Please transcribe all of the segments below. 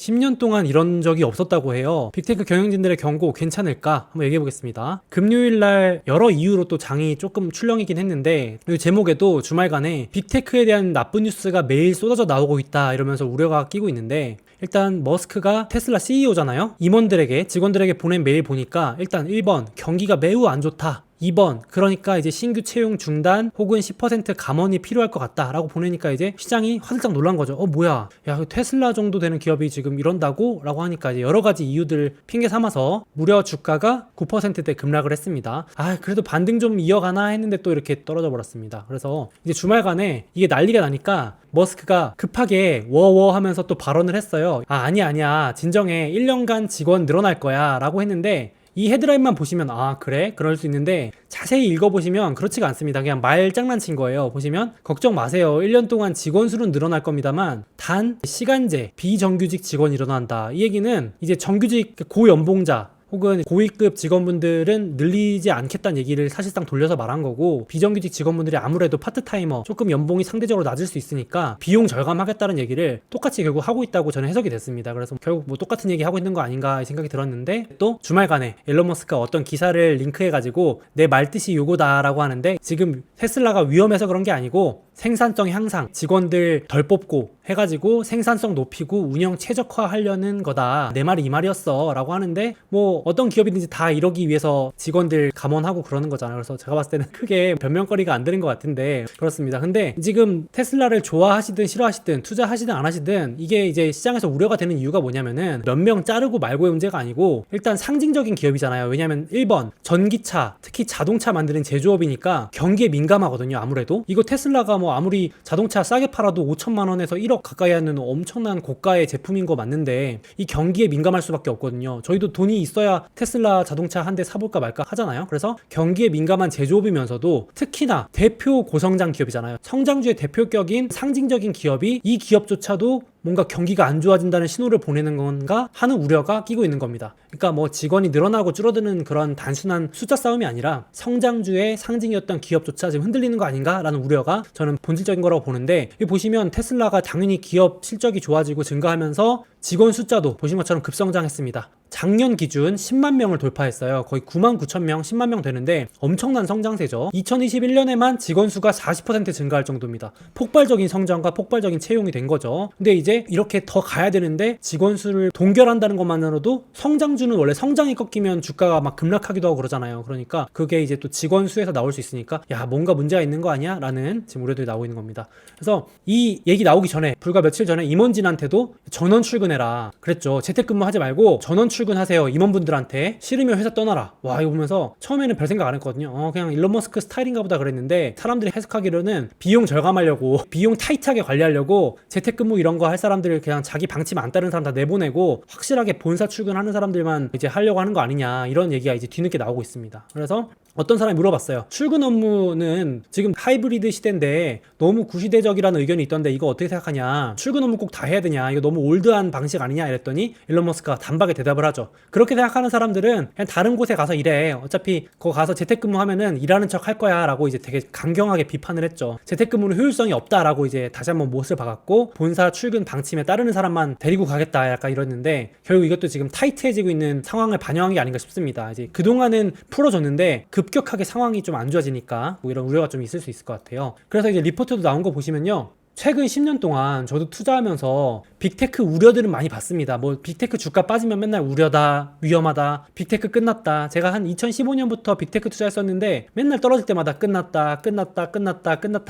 10년 동안 이런 적이 없었다고 해요. 빅테크 경영진들의 경고 괜찮을까? 한번 얘기해 보겠습니다. 금요일날 여러 이유로 또 장이 조금 출렁이긴 했는데 이 제목에도 주말간에 빅테크에 대한 나쁜 뉴스가 매일 쏟아져 나오고 있다 이러면서 우려가 끼고 있는데, 일단 머스크가 테슬라 CEO잖아요. 임원들에게, 직원들에게 보낸 메일 보니까 일단 1번 경기가 매우 안 좋다, 2번 그러니까 이제 신규 채용 중단 혹은 10% 감원이 필요할 것 같다라고 보내니까 이제 시장이 화들짝 놀란 거죠. 뭐야, 야 테슬라 정도 되는 기업이 지금 이런다고? 라고 하니까 이제 여러 가지 이유들 핑계 삼아서 무려 주가가 9%대 급락을 했습니다. 그래도 반등 좀 이어가나 했는데 또 이렇게 떨어져 버렸습니다. 그래서 이제 주말간에 이게 난리가 나니까 머스크가 급하게 워워 하면서 또 발언을 했어요. 아니야 진정해, 1년간 직원 늘어날 거야 라고 했는데, 이 헤드라인만 보시면 그래? 그럴 수 있는데 자세히 읽어보시면 그렇지가 않습니다. 그냥 말 장난친 거예요. 보시면 걱정 마세요, 1년 동안 직원 수는 늘어날 겁니다만 단 시간제 비정규직 직원이 일어난다. 이 얘기는 이제 정규직 고연봉자 혹은 고위급 직원분들은 늘리지 않겠다는 얘기를 사실상 돌려서 말한 거고, 비정규직 직원분들이 아무래도 파트타이머 조금 연봉이 상대적으로 낮을 수 있으니까 비용 절감하겠다는 얘기를 똑같이 결국 하고 있다고 저는 해석이 됐습니다. 그래서 결국 뭐 똑같은 얘기 하고 있는 거 아닌가 생각이 들었는데, 또 주말간에 일론 머스크가 어떤 기사를 링크해가지고 내 말뜻이 요거다라고 하는데, 지금 테슬라가 위험해서 그런 게 아니고 생산성 향상, 직원들 덜 뽑고 해가지고 생산성 높이고 운영 최적화하려는 거다, 내 말이 이 말이었어 라고 하는데, 뭐 어떤 기업이든지 다 이러기 위해서 직원들 감원하고 그러는 거잖아요. 그래서 제가 봤을 때는 크게 변명거리가 안 되는 것 같은데 그렇습니다. 근데 지금 테슬라를 좋아하시든 싫어하시든 투자하시든 안 하시든 이게 이제 시장에서 우려가 되는 이유가 뭐냐면은 몇 명 자르고 말고의 문제가 아니고, 일단 상징적인 기업이잖아요. 왜냐면 1번 전기차, 특히 자동차 만드는 제조업이니까 경기에 민감하거든요. 아무래도 이거 테슬라가 뭐 아무리 자동차 싸게 팔아도 5천만 원에서 1억 가까이 하는 엄청난 고가의 제품인 거 맞는데 이 경기에 민감할 수밖에 없거든요. 저희도 돈이 있어야 테슬라 자동차 한 대 사볼까 말까 하잖아요. 그래서 경기에 민감한 제조업이면서도 특히나 대표 고성장 기업이잖아요. 성장주의 대표격인 상징적인 기업이 이 기업조차도 뭔가 경기가 안 좋아진다는 신호를 보내는 건가 하는 우려가 끼고 있는 겁니다. 그러니까 뭐 직원이 늘어나고 줄어드는 그런 단순한 숫자 싸움이 아니라 성장주의 상징이었던 기업조차 지금 흔들리는 거 아닌가 라는 우려가 저는 본질적인 거라고 보는데, 여기 보시면 테슬라가 당연히 기업 실적이 좋아지고 증가하면서 직원 숫자도 보신 것처럼 급성장했습니다. 작년 기준 10만 명을 돌파했어요. 거의 9만 9천 명, 10만 명 되는데 엄청난 성장세죠. 2021년에만 직원 수가 40% 증가할 정도입니다. 폭발적인 성장과 폭발적인 채용이 된 거죠. 근데 이제 이렇게 더 가야 되는데 직원 수를 동결한다는 것만으로도, 성장주는 원래 성장이 꺾이면 주가가 막 급락하기도 하고 그러잖아요. 그러니까 그게 이제 또 직원 수에서 나올 수 있으니까 뭔가 문제가 있는 거 아니야? 라는 지금 우려들이 나오고 있는 겁니다. 그래서 이 얘기 나오기 전에, 불과 며칠 전에 임원진한테도 전원 출근해라 그랬죠. 재택근무 하지 말고 전원 출근하세요, 임원분들한테. 싫으면 회사 떠나라. 이거 보면서 처음에는 별 생각 안 했거든요. 그냥 일론 머스크 스타일인가 보다 그랬는데, 사람들이 해석하기로는 비용 절감하려고, 비용 타이트하게 관리하려고 재택근무 이런 거 할 사람들을 그냥 자기 방침 안 따르는 사람 다 내보내고 확실하게 본사 출근하는 사람들만 이제 하려고 하는 거 아니냐, 이런 얘기가 이제 뒤늦게 나오고 있습니다. 그래서 어떤 사람이 물어봤어요. 출근 업무는 지금 하이브리드 시대인데 너무 구시대적이라는 의견이 있던데 이거 어떻게 생각하냐, 출근 업무 꼭 다 해야 되냐, 이거 너무 올드한 방식 아니냐 이랬더니 일론 머스크가 단박에 대답을 하죠. 그렇게 생각하는 사람들은 그냥 다른 곳에 가서 일해, 어차피 거기 가서 재택근무 하면은 일하는 척 할 거야 라고 이제 되게 강경하게 비판을 했죠. 재택근무는 효율성이 없다라고 이제 다시 한번 못을 박았고, 본사 출근 방침에 따르는 사람만 데리고 가겠다 약간 이랬는데, 결국 이것도 지금 타이트해지고 있는 상황을 반영한 게 아닌가 싶습니다. 이제 그동안은 풀어줬는데 급격하게 상황이 좀 안 좋아지니까 뭐 이런 우려가 좀 있을 수 있을 것 같아요. 그래서 이제 리포트도 나온 거 보시면요, 최근 10년 동안 저도 투자하면서 빅테크 우려들은 많이 봤습니다. 뭐 빅테크 주가 빠지면 맨날 우려다, 위험하다, 빅테크 끝났다. 제가 한 2015년부터 빅테크 투자했었는데 맨날 떨어질 때마다 끝났다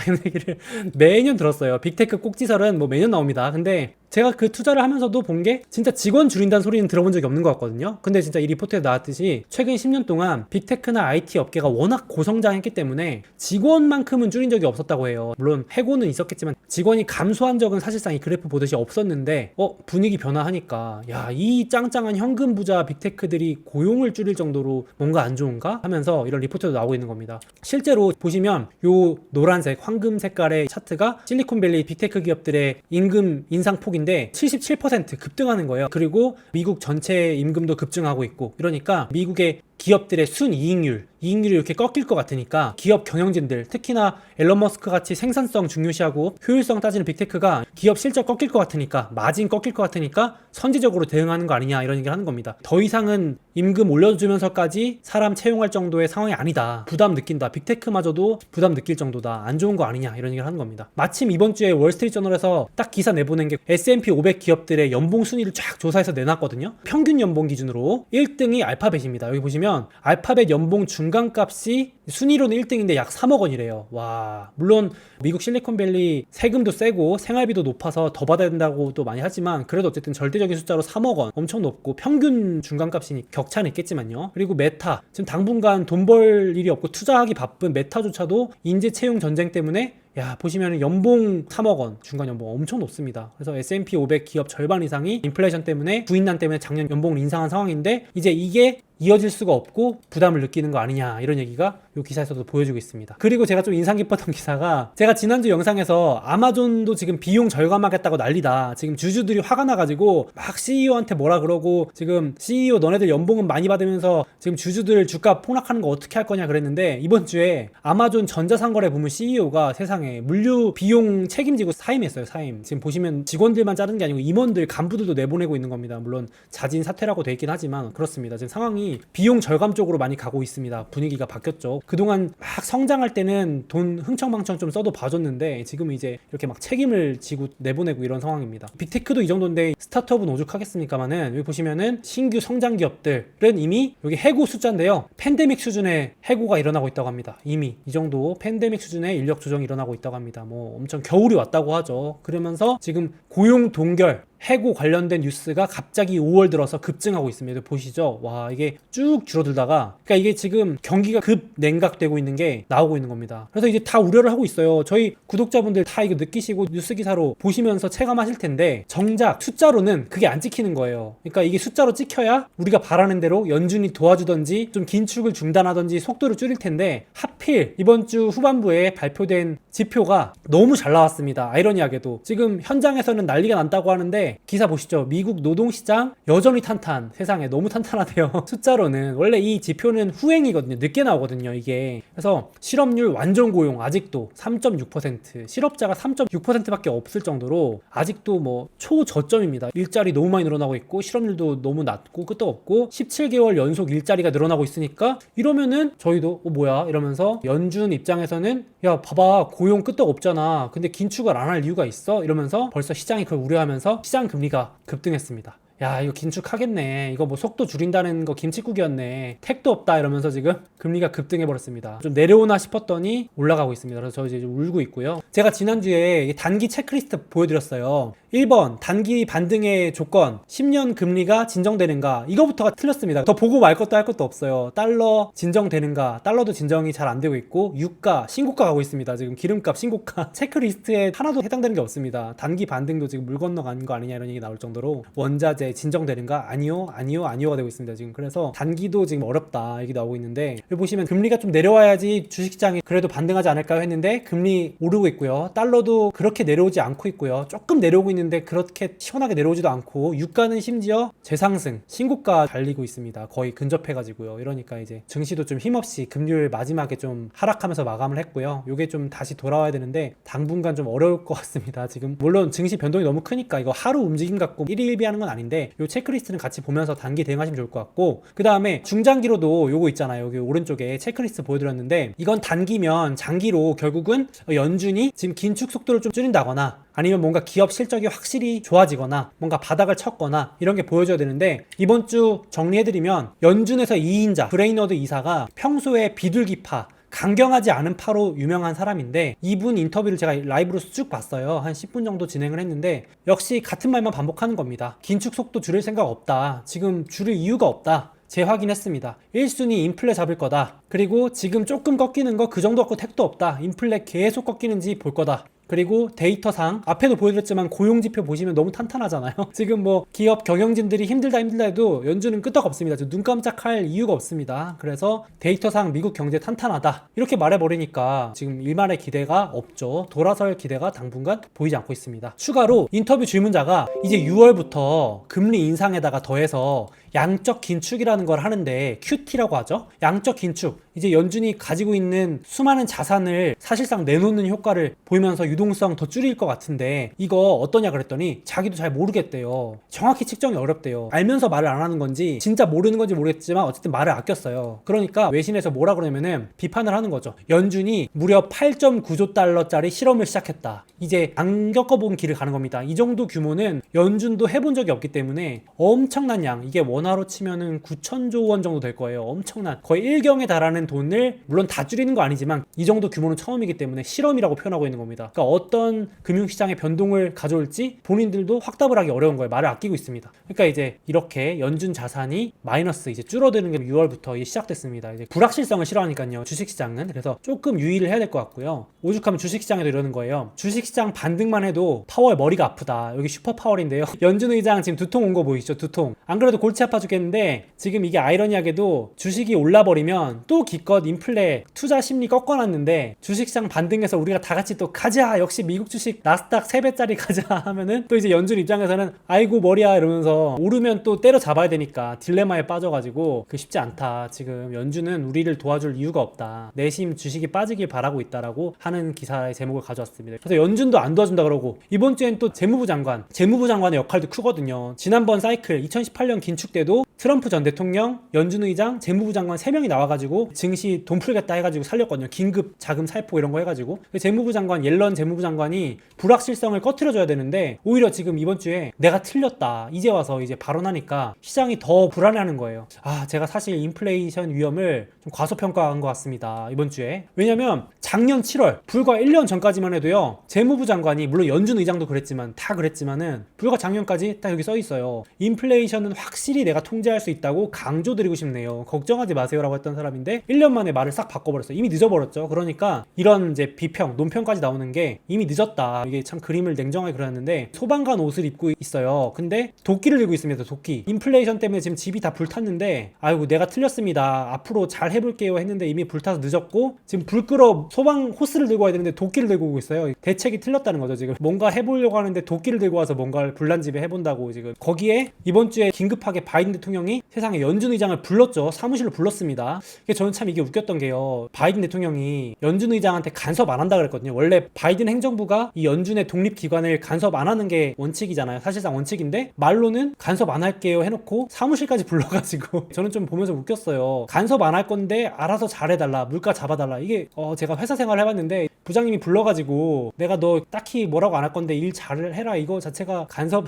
이런 얘기를 매년 들었어요. 빅테크 꼭지설은 뭐 매년 나옵니다. 근데 제가 그 투자를 하면서도 본 게 진짜 직원 줄인다는 소리는 들어본 적이 없는 것 같거든요. 근데 진짜 이 리포트에 나왔듯이 최근 10년 동안 빅테크나 IT 업계가 워낙 고성장했기 때문에 직원만큼은 줄인 적이 없었다고 해요. 물론 해고는 있었겠지만 직원이 감소한 적은 사실상 이 그래프 보듯이 없었는데, 분위기 변화하니까 이 짱짱한 현금 부자 빅테크들이 고용을 줄일 정도로 뭔가 안 좋은가 하면서 이런 리포트도 나오고 있는 겁니다. 실제로 보시면 요 노란색 황금 색깔의 차트가 실리콘밸리 빅테크 기업들의 임금 인상폭인데 77% 급등하는 거예요. 그리고 미국 전체 임금도 급증하고 있고, 이러니까 미국의 기업들의 순이익률이 이렇게 꺾일 것 같으니까 기업 경영진들, 특히나 앨런 머스크 같이 생산성 중요시하고 효율성 따지는 빅테크가 기업 실적 꺾일 것 같으니까, 마진 꺾일 것 같으니까 선제적으로 대응하는 거 아니냐 이런 얘기를 하는 겁니다. 더 이상은 임금 올려주면서까지 사람 채용할 정도의 상황이 아니다. 부담 느낀다. 빅테크마저도 부담 느낄 정도다. 안 좋은 거 아니냐 이런 얘기를 하는 겁니다. 마침 이번 주에 월스트리트저널에서 딱 기사 내보낸 게 S&P 500 기업들의 연봉 순위를 쫙 조사해서 내놨거든요. 평균 연봉 기준으로 1등이 알파벳입니다. 여기 보시면 알파벳 연봉 중간값이 순위로는 1등인데 약 3억 원이래요. 와, 물론 미국 실리콘밸리 세금도 세고 생활비도 높아서 더 받아야 된다고도 많이 하지만 그래도 어쨌든 절대적인 숫자로 3억 원 엄청 높고 평균 중간값이니 격차는 있겠지만요. 그리고 메타, 지금 당분간 돈 벌 일이 없고 투자하기 바쁜 메타조차도 인재 채용 전쟁 때문에 보시면 연봉 3억 원, 중간 연봉 엄청 높습니다. 그래서 S&P 500 기업 절반 이상이 인플레이션 때문에 부인난 때문에 작년 연봉을 인상한 상황인데 이제 이게 이어질 수가 없고 부담을 느끼는 거 아니냐 이런 얘기가 이 기사에서도 보여주고 있습니다. 그리고 제가 좀 인상 깊었던 기사가 제가 지난주 영상에서 아마존도 지금 비용 절감하겠다고 난리다. 지금 주주들이 화가 나가지고 막 CEO한테 뭐라 그러고 지금 CEO 너네들 연봉은 많이 받으면서 지금 주주들 주가 폭락하는 거 어떻게 할 거냐 그랬는데 이번 주에 아마존 전자상거래 부문 CEO가 세상에 물류 비용 책임지고 사임했어요. 사임. 지금 보시면 직원들만 자른 게 아니고 임원들 간부들도 내보내고 있는 겁니다. 물론 자진 사퇴라고 돼 있긴 하지만 그렇습니다. 지금 상황이 비용 절감 쪽으로 많이 가고 있습니다. 분위기가 바뀌었죠. 그동안 막 성장할 때는 돈 흥청망청 좀 써도 봐줬는데 지금 이제 이렇게 막 책임을 지고 내보내고 이런 상황입니다. 빅테크도 이 정도인데 스타트업은 오죽하겠습니까마는 여기 보시면은 신규 성장 기업들은 이미 여기 해고 숫자인데요. 팬데믹 수준의 해고가 일어나고 있다고 합니다. 이미 이 정도 팬데믹 수준의 인력 조정이 일어나고 있다고 합니다. 뭐 엄청 겨울이 왔다고 하죠. 그러면서 지금 고용 동결 해고 관련된 뉴스가 갑자기 5월 들어서 급증하고 있습니다. 보시죠. 와, 이게 쭉 줄어들다가 그러니까 이게 지금 경기가 급 냉각되고 있는 게 나오고 있는 겁니다. 그래서 이제 다 우려를 하고 있어요. 저희 구독자분들 다 이거 느끼시고 뉴스 기사로 보시면서 체감하실 텐데 정작 숫자로는 그게 안 찍히는 거예요. 그러니까 이게 숫자로 찍혀야 우리가 바라는 대로 연준이 도와주던지 좀 긴축을 중단하던지 속도를 줄일 텐데 하필 이번 주 후반부에 발표된 지표가 너무 잘 나왔습니다. 아이러니하게도 지금 현장에서는 난리가 났다고 하는데 기사 보시죠. 미국 노동시장 여전히 탄탄. 세상에 너무 탄탄하대요. 숫자로는 원래 이 지표는 후행이거든요. 늦게 나오거든요 이게. 그래서 실업률 완전 고용 아직도 3.6%, 실업자가 3.6%밖에 없을 정도로 아직도 뭐 초저점입니다. 일자리 너무 많이 늘어나고 있고 실업률도 너무 낮고 끄떡없고 17개월 연속 일자리가 늘어나고 있으니까 이러면은 저희도 뭐야 이러면서 연준 입장에서는 야 봐봐 고용 끄떡 없잖아. 근데 긴축을 안 할 이유가 있어? 이러면서 벌써 시장이 그걸 우려하면서 시장 금리가 급등했습니다. 야 이거 긴축하겠네. 이거 뭐 속도 줄인다는 거 김칫국이었네. 택도 없다 이러면서 지금 금리가 급등해버렸습니다. 좀 내려오나 싶었더니 올라가고 있습니다. 그래서 저 이제 좀 울고 있고요. 제가 지난주에 단기 체크리스트 보여드렸어요. 1번 단기 반등의 조건 10년 금리가 진정되는가 이거부터가 틀렸습니다. 더 보고 말 것도 할 것도 없어요. 달러 진정되는가 달러도 진정이 잘 안 되고 있고 유가 신고가 가고 있습니다. 지금 기름값 신고가 체크리스트에 하나도 해당되는 게 없습니다. 단기 반등도 지금 물 건너간 거 아니냐 이런 얘기 나올 정도로 원자재 진정되는가 아니요가 되고 있습니다. 지금 그래서 단기도 지금 어렵다 얘기 나오고 있는데 여기 보시면 금리가 좀 내려와야지 주식시장이 그래도 반등하지 않을까요 했는데 금리 오르고 있고요. 달러도 그렇게 내려오지 않고 있고요. 조금 내려오고 있는데 그렇게 시원하게 내려오지도 않고 유가는 심지어 재상승 신고가 달리고 있습니다. 거의 근접해가지고요. 이러니까 이제 증시도 좀 힘없이 금요일 마지막에 좀 하락하면서 마감을 했고요. 요게 좀 다시 돌아와야 되는데 당분간 좀 어려울 것 같습니다. 지금 물론 증시 변동이 너무 크니까 이거 하루 움직임 갖고 1일 1비 하는 건 아닌데 요 체크리스트는 같이 보면서 단기 대응하시면 좋을 것 같고 그 다음에 중장기로도 요거 있잖아요. 여기 오른쪽에 체크리스트 보여드렸는데 이건 단기면 장기로 결국은 연준이 지금 긴축 속도를 좀 줄인다거나 아니면 뭔가 기업 실적이 확실히 좋아지거나 뭔가 바닥을 쳤거나 이런 게 보여줘야 되는데 이번 주 정리해드리면 연준에서 2인자 브레이너드 이사가 평소에 비둘기파 강경하지 않은 파로 유명한 사람인데 이분 인터뷰를 제가 라이브로 쭉 봤어요. 한 10분 정도 진행을 했는데 역시 같은 말만 반복하는 겁니다. 긴축 속도 줄일 생각 없다. 지금 줄일 이유가 없다. 재확인했습니다. 1순위 인플레 잡을 거다. 그리고 지금 조금 꺾이는 거 그 정도 갖고 택도 없다. 인플레 계속 꺾이는지 볼 거다. 그리고 데이터상 앞에도 보여드렸지만 고용지표 보시면 너무 탄탄하잖아요. 지금 뭐 기업 경영진들이 힘들다 해도 연준은 끄떡 없습니다. 눈 깜짝할 이유가 없습니다. 그래서 데이터상 미국 경제 탄탄하다 이렇게 말해버리니까 지금 일말의 기대가 없죠. 돌아설 기대가 당분간 보이지 않고 있습니다. 추가로 인터뷰 질문자가 이제 6월부터 금리 인상에다가 더해서 양적 긴축이라는 걸 하는데 QT라고 하죠. 양적 긴축. 이제 연준이 가지고 있는 수많은 자산을 사실상 내놓는 효과를 보이면서 유동성 더 줄일 것 같은데 이거 어떠냐 그랬더니 자기도 잘 모르겠대요. 정확히 측정이 어렵대요. 알면서 말을 안 하는 건지 진짜 모르는 건지 모르겠지만 어쨌든 말을 아꼈어요. 그러니까 외신에서 뭐라 그러냐면은 비판을 하는 거죠. 연준이 무려 8.9조 달러짜리 실험을 시작했다. 이제 안 겪어본 길을 가는 겁니다. 이 정도 규모는 연준도 해본 적이 없기 때문에 엄청난 양, 이게 원화로 치면은 9천조 원 정도 될 거예요. 엄청난, 거의 1경에 달하는 돈을 물론 다 줄이는 거 아니지만 이 정도 규모는 처음이기 때문에 실험이라고 표현하고 있는 겁니다. 그러니까 어떤 금융시장의 변동을 가져올지 본인들도 확답을 하기 어려운 거예요. 말을 아끼고 있습니다. 그러니까 이제 이렇게 연준 자산이 마이너스 이제 줄어드는 게 6월부터 시작됐습니다. 이제 불확실성을 싫어하니까요, 주식시장은. 그래서 조금 유의를 해야 될 것 같고요. 오죽하면 주식시장에도 이러는 거예요. 주식시장 반등만 해도 파월 머리가 아프다. 여기 슈퍼파월인데요. 연준 의장 지금 두통 온 거 보이시죠? 두통. 안 그래도 골치 아파 죽겠는데 지금 이게 아이러니하게도 주식이 올라버리면 또 기껏 인플레 투자 심리 꺾어놨는데 주식시장 반등해서 우리가 다 같이 또 가자, 역시 미국 주식 나스닥 3배짜리 가자 하면은 또 이제 연준 입장에서는 아이고 머리야 이러면서 오르면 또 때려 잡아야 되니까 딜레마에 빠져가지고 그 쉽지 않다. 지금 연준은 우리를 도와줄 이유가 없다. 내심 주식이 빠지길 바라고 있다라고 하는 기사의 제목을 가져왔습니다. 그래서 연준도 안 도와준다 그러고 이번 주엔 또 재무부 장관의 역할도 크거든요. 지난번 사이클 2018년 긴축 때도 트럼프 전 대통령, 연준 의장, 재무부 장관 3명이 나와가지고 증시 돈 풀겠다 해가지고 살렸거든요. 긴급 자금 살포 이런 거 해가지고. 재무부 장관, 옐런 재무부 장관이 불확실성을 꺼트려줘야 되는데 오히려 지금 이번 주에 내가 틀렸다 이제 와서 이제 발언하니까 시장이 더 불안해하는 거예요. 제가 사실 인플레이션 위험을 좀 과소평가한 것 같습니다, 이번 주에. 왜냐면 작년 7월 불과 1년 전까지만 해도요, 재무부 장관이 물론 연준 의장도 그랬지만 다 그랬지만은 불과 작년까지 딱 여기 써 있어요. 인플레이션은 확실히 내가 통제할 수 있다고 강조드리고 싶네요. 걱정하지 마세요라고 했던 사람인데 1년 만에 말을 싹 바꿔버렸어요. 이미 늦어버렸죠. 그러니까 이런 이제 비평, 논평까지 나오는 게 이미 늦었다. 이게 참 그림을 냉정하게 그렸는데 소방관 옷을 입고 있어요. 근데 도끼를 들고 있습니다. 도끼. 인플레이션 때문에 지금 집이 다 불탔는데 아이고 내가 틀렸습니다. 앞으로 잘 해볼게요 했는데 이미 불타서 늦었고 지금 불 끄러 소방 호스를 들고 와야 되는데 도끼를 들고 오고 있어요. 대책이 틀렸다는 거죠. 지금 뭔가 해보려고 하는데 도끼를 들고 와서 뭔가를 불난 집에 해본다고 지금. 거기에 이번 주에 긴급하게 바이든 대통령이 세상에 연준 의장을 불렀죠. 사무실로 불렀습니다. 저는 참 이게 웃겼던 게요, 바이든 대통령이 연준 의장한테 간섭 안 한다 그랬거든요. 원래 바이든 행정부가 이 연준의 독립기관을 간섭 안 하는 게 원칙이잖아요. 사실상 원칙인데 말로는 간섭 안 할게요 해놓고 사무실까지 불러가지고 저는 좀 보면서 웃겼어요. 간섭 안 할 건데 알아서 잘해달라, 물가 잡아달라. 이게 제가 회사 생활을 해봤는데 부장님이 불러가지고 내가 너 딱히 뭐라고 안 할 건데 일 잘 해라 이거 자체가 간섭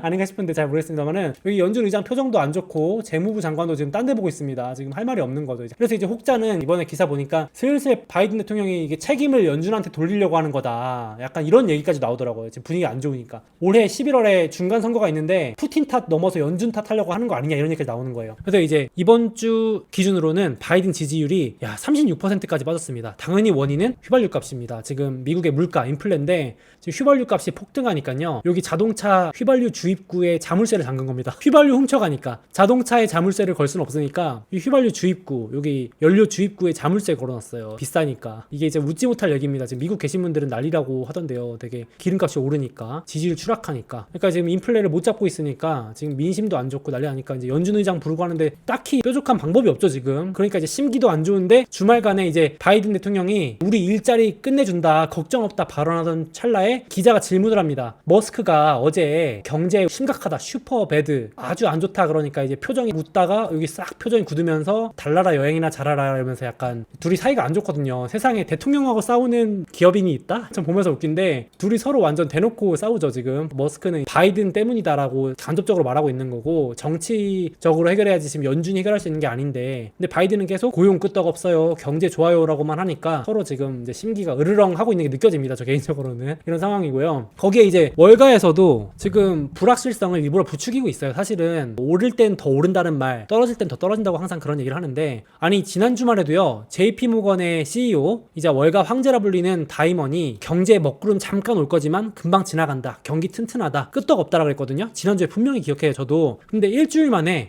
아닌가 싶은데 잘 모르겠습니다만은 여기 연준 의장 표정도 안 좋고 재무부 장관도 지금 딴 데 보고 있습니다. 지금 할 말이 없는 거죠. 그래서 이제 혹자는 이번에 기사 보니까 슬슬 바이든 대통령이 이게 책임을 연준한테 돌리려고 하는 거다, 약간 이런 얘기까지 나오더라고요. 지금 분위기가 안 좋으니까. 올해 11월에 중간 선거가 있는데 푸틴 탓 넘어서 연준 탓하려고 하는 거 아니냐 이런 얘기가 나오는 거예요. 그래서 이제 이번 주 기준으로는 바이든 지지율이 36%까지 빠졌습니다. 당연히 원인은 휘발유 값입니다. 지금 미국의 물가 인플레인데 지금 휘발유 값이 폭등하니까요, 여기 자동차 휘발유 주입구에 자물쇠를 잠근 겁니다. 휘발유 훔쳐가니까 자동차에 자물쇠를 걸 수는 없으니까 이 휘발유 주입구, 여기 연료 주입구에 자물쇠 걸어놨어요. 비싸니까. 이게 이제 웃지 못할 얘기입니다. 지금 미국 계신 분들은 난리라고 하던데요. 되게 기름값이 오르니까, 지지율 추락하니까. 그러니까 지금 인플레를 못 잡고 있으니까 지금 민심도 안 좋고 난리 나니까 이제 연준 의장 부르고 하는데 딱히 뾰족한 방법이 없죠 지금. 그러니까 이제 심기도 안 좋은데 주말간에 이제 바이든 대통령이 우리 일자리 끝내준다, 걱정 없다 발언하던 찰나에 기자가 질문을 합니다. 머스크가 어제 경제 심각하다, 슈퍼 배드, 아주 안 좋다 그러니까 이제 표정이 웃다가 여기 싹 표정이 굳으면서 달나라 여행이나 잘하라 이러면서 약간 둘이 사이가 안 좋거든요. 세상에 대통령하고 싸우는 기업인이 있다? 참 보면서 웃긴데 둘이 서로 완전 대놓고 싸우죠 지금. 머스크는 바이든 때문이다라고 간접적으로 말하고 있는 거고 정치적으로 해결해야지 지금 연준이 해결할 수 있는 게 아닌데, 근데 바이든은 계속 고용 끄떡없어요, 경제 좋아요라고만 하니까 서로 지금 이제 심기가 으르렁 하고 있는 게 느껴집니다. 저 개인적으로는 이런 상황이고요. 거기에 이제 월가에서도 지금 불확실성을 일부러 부추기고 있어요. 사실은 오를 땐 더 오른다는 말, 떨어질 땐 더 떨어진다고 항상 그런 얘기를 하는데, 아니 지난 주말에도요 JP모건의 CEO 이자 월가 황제라 불리는 다이먼이 경제 먹구름 잠깐 올 거지만 금방 지나간다, 경기 튼튼하다, 끄떡없다라고 그랬거든요. 지난주에 분명히 기억해요 저도. 근데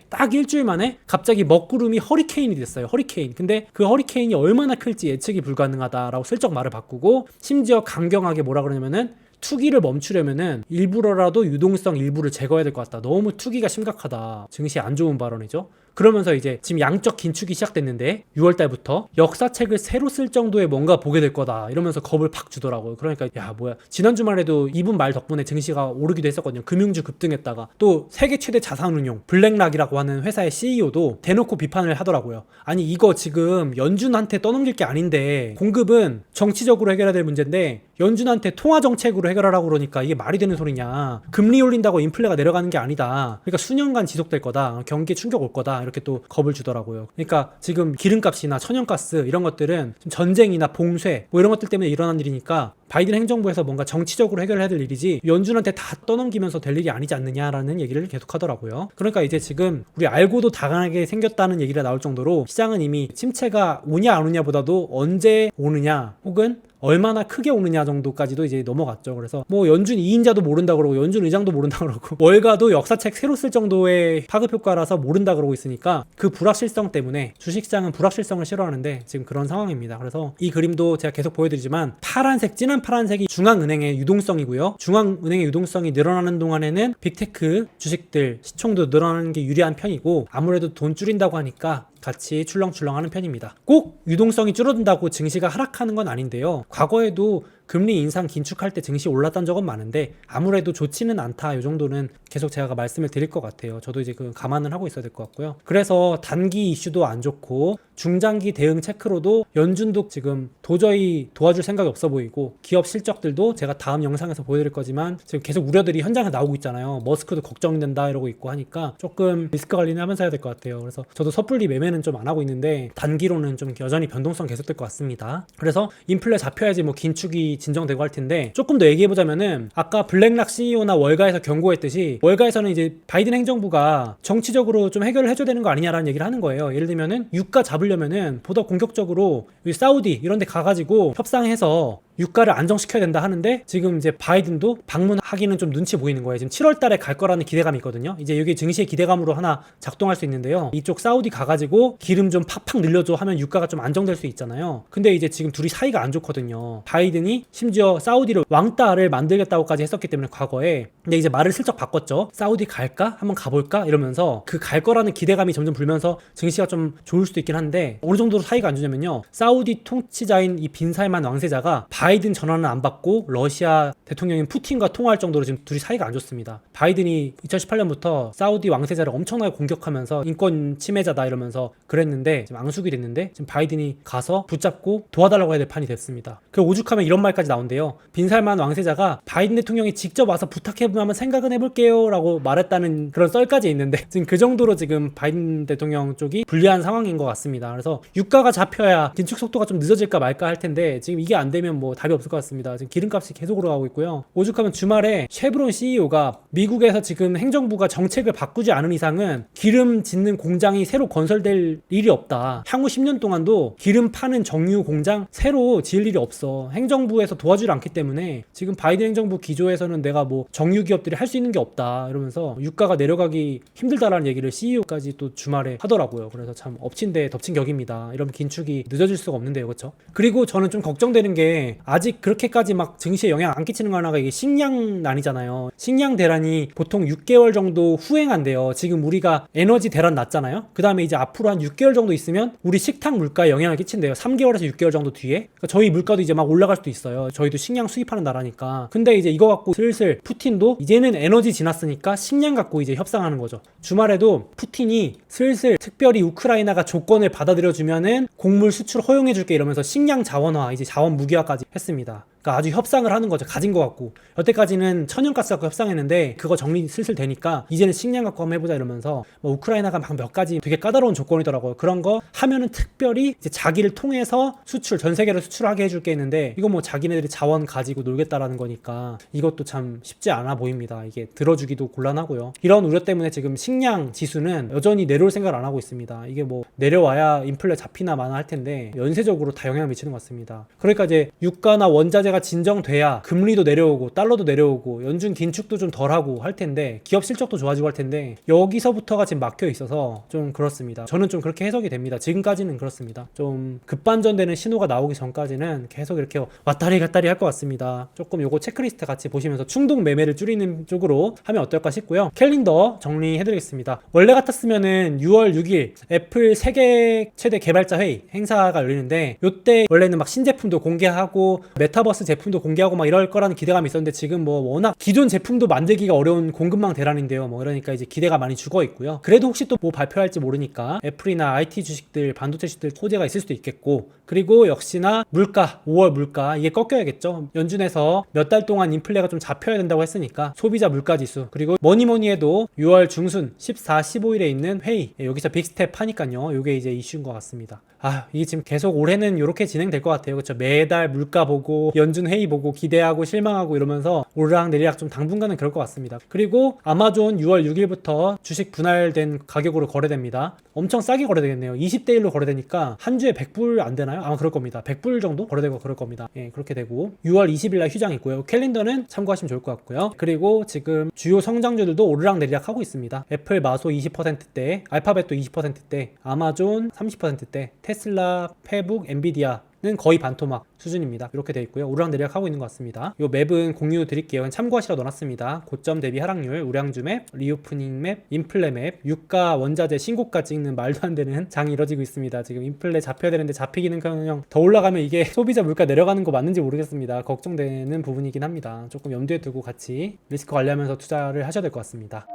딱 일주일 만에 갑자기 먹구름이 허리케인이 됐어요. 허리케인. 근데 그 허리케인이 얼마나 클지 예측이 불가능하다라고 슬쩍 말을 바꾸고, 심지어 강경하게 뭐라 그러냐면은 투기를 멈추려면은 일부러라도 유동성 일부를 제거해야 될 것 같다. 너무 투기가 심각하다. 증시 안 좋은 발언이죠. 그러면서 이제 지금 양적 긴축이 시작됐는데 6월달부터 역사책을 새로 쓸 정도의 뭔가 보게 될 거다 이러면서 겁을 팍 주더라고요. 그러니까 야 뭐야, 지난 주말에도 이분 말 덕분에 증시가 오르기도 했었거든요. 금융주 급등했다가 또 세계 최대 자산운용 블랙락이라고 하는 회사의 CEO도 대놓고 비판을 하더라고요. 아니 이거 지금 연준한테 떠넘길 게 아닌데, 공급은 정치적으로 해결해야 될 문제인데 연준한테 통화정책으로 해결하라고 그러니까 이게 말이 되는 소리냐. 금리 올린다고 인플레가 내려가는 게 아니다. 그러니까 수년간 지속될 거다. 경기에 충격 올 거다. 이렇게 또 겁을 주더라고요. 그러니까 지금 기름값이나 천연가스 이런 것들은 좀 전쟁이나 봉쇄 뭐 이런 것들 때문에 일어난 일이니까 바이든 행정부에서 뭔가 정치적으로 해결해야 될 일이지 연준한테 다 떠넘기면서 될 일이 아니지 않느냐라는 얘기를 계속 하더라고요. 그러니까 이제 지금 우리 알고도 당하게 생겼다는 얘기가 나올 정도로 시장은 이미 침체가 오냐 안 오냐보다도 언제 오느냐 혹은 얼마나 크게 오느냐 정도까지도 이제 넘어갔죠. 그래서 뭐 연준 2인자도 모른다 그러고 연준 의장도 모른다 그러고 월가도 역사책 새로 쓸 정도의 파급 효과라서 모른다 그러고 있으니까 그 불확실성 때문에 주식시장은 불확실성을 싫어하는데 지금 그런 상황입니다. 그래서 이 그림도 제가 계속 보여드리지만 파란색, 진한 파란색이 중앙은행의 유동성이고요. 중앙은행의 유동성이 늘어나는 동안에는 빅테크 주식들 시총도 늘어나는 게 유리한 편이고, 아무래도 돈 줄인다고 하니까 같이 출렁출렁하는 편입니다. 꼭 유동성이 줄어든다고 증시가 하락하는 건 아닌데요. 과거에도 금리 인상 긴축할 때 증시 올랐던 적은 많은데 아무래도 좋지는 않다. 이 정도는 계속 제가 말씀을 드릴 것 같아요. 저도 이제 그 감안을 하고 있어야 될 것 같고요. 그래서 단기 이슈도 안 좋고 중장기 대응 체크로도 연준도 지금 도저히 도와줄 생각이 없어 보이고, 기업 실적들도 제가 다음 영상에서 보여드릴 거지만 지금 계속 우려들이 현장에 나오고 있잖아요. 머스크도 걱정된다 이러고 있고 하니까 조금 리스크 관리는 하면서 해야 될 것 같아요. 그래서 저도 섣불리 매매는 좀 안 하고 있는데 단기로는 좀 여전히 변동성 계속될 것 같습니다. 그래서 인플레 잡혀야지 뭐 긴축이 진정되고 할 텐데, 조금 더 얘기해보자면은 아까 블랙락 CEO나 월가에서 경고했듯이 월가에서는 이제 바이든 행정부가 정치적으로 좀 해결을 해줘야 되는 거 아니냐라는 얘기를 하는 거예요. 예를 들면은 유가 잡으려면은 보다 공격적으로 사우디 이런 데 가가지고 협상해서 유가를 안정시켜야 된다 하는데, 지금 이제 바이든도 방문하기는 좀 눈치 보이는 거예요. 지금 7월 달에 갈 거라는 기대감이 있거든요. 이제 여기 증시의 기대감으로 하나 작동할 수 있는데요. 이쪽 사우디 가가지고 기름 좀 팍팍 늘려줘 하면 유가가 좀 안정될 수 있잖아요. 근데 이제 지금 둘이 사이가 안 좋거든요. 바이든이 심지어 사우디를 왕따를 만들겠다고까지 했었기 때문에 과거에. 근데 이제 말을 슬쩍 바꿨죠. 사우디 갈까? 한번 가볼까? 이러면서 그 갈 거라는 기대감이 점점 불면서 증시가 좀 좋을 수도 있긴 한데, 어느 정도로 사이가 안 좋냐면요. 사우디 통치자인 이 빈살만 왕세자가 바이든 전화는 안 받고 러시아 대통령인 푸틴과 통화할 정도로 지금 둘이 사이가 안 좋습니다. 바이든이 2018년부터 사우디 왕세자를 엄청나게 공격하면서 인권 침해자다 이러면서 그랬는데 지금 앙숙이 됐는데, 지금 바이든이 가서 붙잡고 도와달라고 해야 될 판이 됐습니다. 그 오죽하면 이런 말까지 나온대요. 빈살만 왕세자가 바이든 대통령이 직접 와서 부탁해보면 생각은 해볼게요 라고 말했다는 그런 썰까지 있는데, 지금 그 정도로 지금 바이든 대통령 쪽이 불리한 상황인 것 같습니다. 그래서 유가가 잡혀야 긴축 속도가 좀 늦어질까 말까 할 텐데 지금 이게 안 되면 뭐 답이 없을 것 같습니다. 지금 기름값이 계속 올라가고 있고요. 오죽하면 주말에 쉐브론 CEO가 미국에서 지금 행정부가 정책을 바꾸지 않은 이상은 기름 짓는 공장이 새로 건설될 일이 없다. 향후 10년 동안도 기름 파는 정유 공장 새로 지을 일이 없어. 행정부에서 도와주지 않기 때문에 지금 바이든 행정부 기조에서는 내가 뭐 정유 기업들이 할 수 있는 게 없다. 이러면서 유가가 내려가기 힘들다라는 얘기를 CEO까지 또 주말에 하더라고요. 그래서 참 엎친 데 덮친 격입니다. 이러면 긴축이 늦어질 수가 없는데요. 그렇죠? 그리고 저는 좀 걱정되는 게, 아직 그렇게까지 막 증시에 영향 안 끼치는 거 하나가 이게 식량난이잖아요. 식량 대란이 보통 6개월 정도 후행한대요. 지금 우리가 에너지 대란 났잖아요. 그 다음에 이제 앞으로 한 6개월 정도 있으면 우리 식탁 물가에 영향을 끼친대요. 3개월에서 6개월 정도 뒤에. 그러니까 저희 물가도 이제 막 올라갈 수도 있어요. 저희도 식량 수입하는 나라니까. 근데 이제 이거 갖고 슬슬 푸틴도 이제는 에너지 지났으니까 식량 갖고 이제 협상하는 거죠. 주말에도 푸틴이 슬슬 특별히 우크라이나가 조건을 받아들여주면은 곡물 수출 허용해줄게 이러면서 식량 자원화, 이제 자원 무기화까지 했습니다. 그러니까 아주 협상을 하는 거죠. 가진 거 갖고. 여태까지는 천연가스 갖고 협상했는데 그거 정리 슬슬 되니까 이제는 식량 갖고 한번 해보자 이러면서 뭐 우크라이나가 막 몇 가지 되게 까다로운 조건이더라고요. 그런 거 하면은 특별히 이제 자기를 통해서 수출, 전 세계로 수출하게 해줄게 했는데, 이거 뭐 자기네들이 자원 가지고 놀겠다라는 거니까 이것도 참 쉽지 않아 보입니다. 이게 들어주기도 곤란하고요. 이런 우려 때문에 지금 식량 지수는 여전히 내려올 생각을 안 하고 있습니다. 이게 뭐 내려와야 인플레 잡히나 마나 할 텐데 연쇄적으로 다 영향을 미치는 것 같습니다. 그러니까 이제 유가나 원자재 경제가 진정돼야 금리도 내려오고 달러도 내려오고 연준 긴축도 좀 덜하고 할 텐데 기업 실적도 좋아지고 할 텐데 여기서부터가 지금 막혀 있어서 좀 그렇습니다. 저는 좀 그렇게 해석이 됩니다. 지금까지는 그렇습니다. 좀 급반전되는 신호가 나오기 전까지는 계속 이렇게 왔다리 갔다리 할 것 같습니다. 조금 요거 체크리스트 같이 보시면서 충동 매매를 줄이는 쪽으로 하면 어떨까 싶고요. 캘린더 정리해드리겠습니다. 원래 같았으면은 6월 6일 애플 세계 최대 개발자 회의 행사가 열리는데 요때 원래는 막 신제품도 공개하고 메타버스 제품도 공개하고 막 이럴 거라는 기대감이 있었는데 지금 뭐 워낙 기존 제품도 만들기가 어려운 공급망 대란인데요. 뭐 그러니까 이제 기대가 많이 죽어 있고요. 그래도 혹시 또 뭐 발표할지 모르니까 애플이나 IT 주식들, 반도체 주식들 호재가 있을 수도 있겠고, 그리고 역시나 물가, 5월 물가 이게 꺾여야겠죠. 연준에서 몇 달 동안 인플레가 좀 잡혀야 된다고 했으니까 소비자 물가 지수, 그리고 뭐니 해도 6월 중순 14, 15일에 있는 회의, 여기서 빅스텝 하니까요. 요게 이제 이슈인 것 같습니다. 이게 지금 계속 올해는 이렇게 진행될 것 같아요. 그렇죠? 매달 물가 보고 연준 회의 보고 기대하고 실망하고 이러면서 오르락 내리락 좀 당분간은 그럴 것 같습니다. 그리고 아마존 6월 6일부터 주식 분할된 가격으로 거래됩니다. 엄청 싸게 거래되겠네요. 20대 1로 거래되니까 한 주에 100불 안 되나요? 아마 그럴 겁니다. 100불 정도 거래되고 그럴 겁니다. 예, 그렇게 되고 6월 20일 날 휴장 있고요. 캘린더는 참고하시면 좋을 것 같고요. 그리고 지금 주요 성장주들도 오르락 내리락 하고 있습니다. 애플 마소 20%대, 알파벳도 20%대, 아마존 30%대, 테슬라, 페북, 엔비디아는 거의 반토막 수준입니다. 이렇게 되어 있고요. 오르락내리락 하고 있는 것 같습니다. 이 맵은 공유 드릴게요. 참고하시라 넣어놨습니다. 고점 대비 하락률, 우량주 맵, 리오프닝 맵, 인플레 맵, 유가 원자재 신고가 찍는 말도 안 되는 장이 이뤄지고 있습니다. 지금 인플레 잡혀야 되는데 잡히기는 그냥 더 올라가면 이게 소비자 물가 내려가는 거 맞는지 모르겠습니다. 걱정되는 부분이긴 합니다. 조금 염두에 두고 같이 리스크 관리하면서 투자를 하셔야 될 것 같습니다.